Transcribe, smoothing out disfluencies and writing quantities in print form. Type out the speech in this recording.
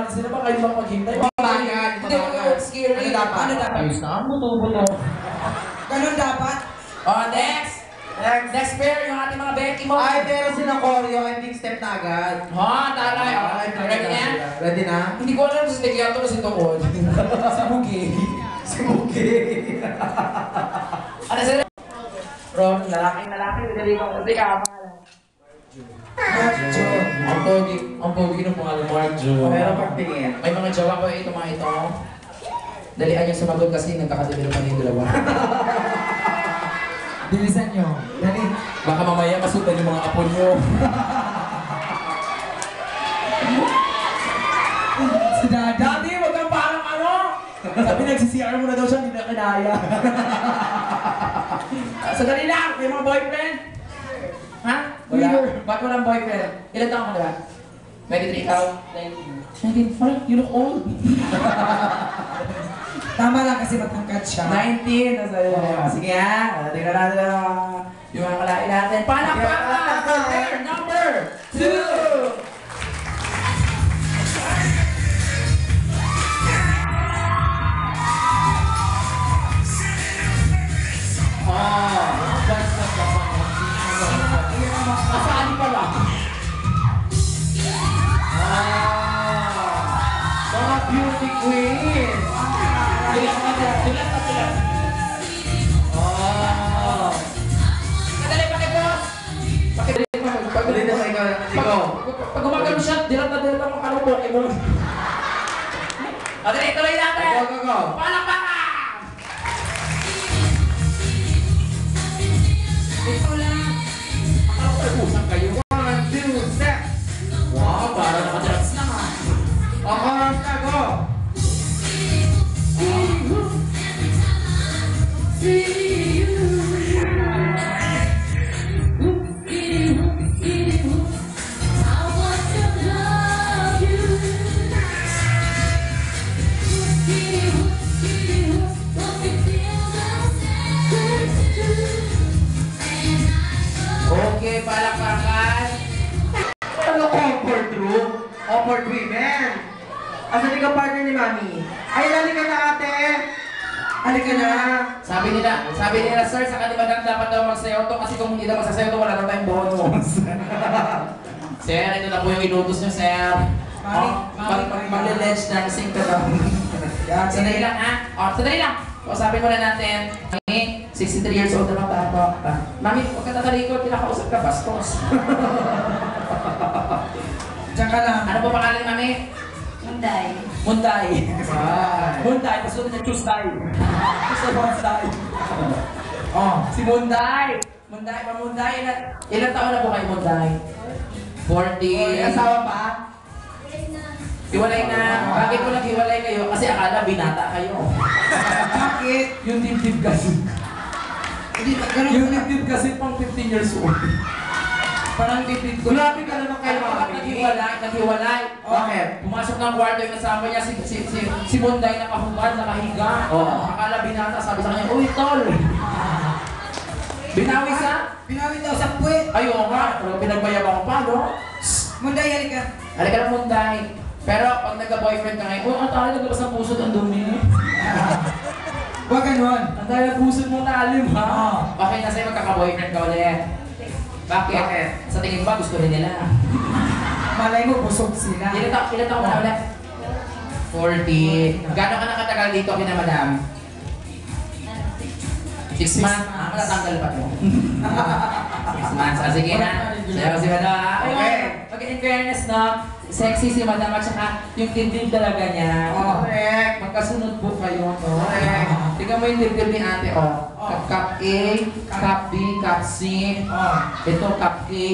natin sila, baka kayo lang maghintay. Hindi ko scary. Ano dapat? Ayos na, buto-buto. Ganun dapat? Oh, next! Next pair, yung ating mga Becky mo. Ay, pero sila choreo, I think step na agad. Taray. Ready na? Ready na? Hindi ko alam si Tegiato o si Tokod. Si Bugi. Si Bugi. Ano sila? Ron, lalaki. Dali ko. Dali ka, pangalan. Marjo. Ang pogi ng pangalan, Marjo. Pero pagtingin. May mga jowa ko ito, mga ito. Dalian yung sumagot kasi nagkakadibiro pa yung dalawa. Bilisan nyo. Dali. Baka mamaya masutan yung mga apo nyo. Si Daddy. Daddy, wag kang parang ano! Sabi nagsi-CR mo na daw siya, hindi na kinaya. Sandali lang, may mga boyfriend? Ha? Wala. Ba't walang boyfriend? Ilan taong ka diba? 23 ikaw? 19. Parang you look old. Tama lang kasi matangkad siya. 19. Sige ha, tingnan natin yung mga kalain natin. Palakpakan! Pair number 2! Asali pala. Mga beauty queen. Dilat na. Kadali, pakipos! Pagdali na sa ikaw. Pag gumagano siya, dilat na ang ano Pokemon. Kadali, tuloy natin! Go. Palakpakan! Ito lang. Akala ko usap kayo. 1, 2, step. Wow, parang nakadrugs na nga. Oras na, go. Okay, palakpakan. Ano comfort room? Comfort women. Asan ka partner ni Mami? Ay, halika na ate. Halika na. Sabi nila, sir, sa kalimadang dapat daw magsayaw to kasi kung hindi daw magsasayaw to, wala na tayong bonus. Sir, ito na po yung inutos nyo, sir. Mag-ledge dancing ka daw. Sandali lang, ha? Sandali lang. Sabi mo na natin, Mami, 63 years old na tapo. Mami, huwag ka tatalikod, pinakausap ka, bastos. Diyan ka lang. Ano po pangalan, Mami? Munday. Munday. Bye. Munday, tapos doon niya Tuesday. Tuesday. Si Munday. Munday, ilan taon na po kayo, Munday? 40. Asawa pa? Hiwalay na. Bakit ko naghiwalay kayo? Kasi akala binata kayo. Bakit? Yung dibdib kasi. Yung dibdib kasi pang 15 years old. Parang dibdib ko. Grabe ka naman kay Mami. Naghiwalay. Bakit? Pumasok ng kwarto yung kasama niya, si Munday nakahubad, nakahiga. Akala binata, sabi sa kanya, uy, tol! Binawi sa? Binawi daw sa puwet. Ayaw nga, pero pinagbayabang ko pa, no? Munday, halika. Halika lang, Munday. Pero pag nagka-boyfriend ka ngayon, ang tayo naglabas ng puso ang dumi. Huwag ganon. Ang tayo ng puso mong lalim, ha? Okay na sa'yo, magkaka-boyfriend ka ulit. Bakit? Sa tingin ba, gusto rin nila. Malay mo, busog sila. Ilan taon na ulit? 40. Gano'n ka nakatagal dito, kina madam? 6 months? Matatanggal pa to. 6 months. Sige na. Sayo si madam. Okay. In fairness, no? Sexy si madam at saka yung dibdib talaga niya. Correct. Magkasunod po kayo, no? Correct. Tingnan mo yung dibdib ni ate, oh. Cup A, Cup B, Cup C. Ito, Cup A.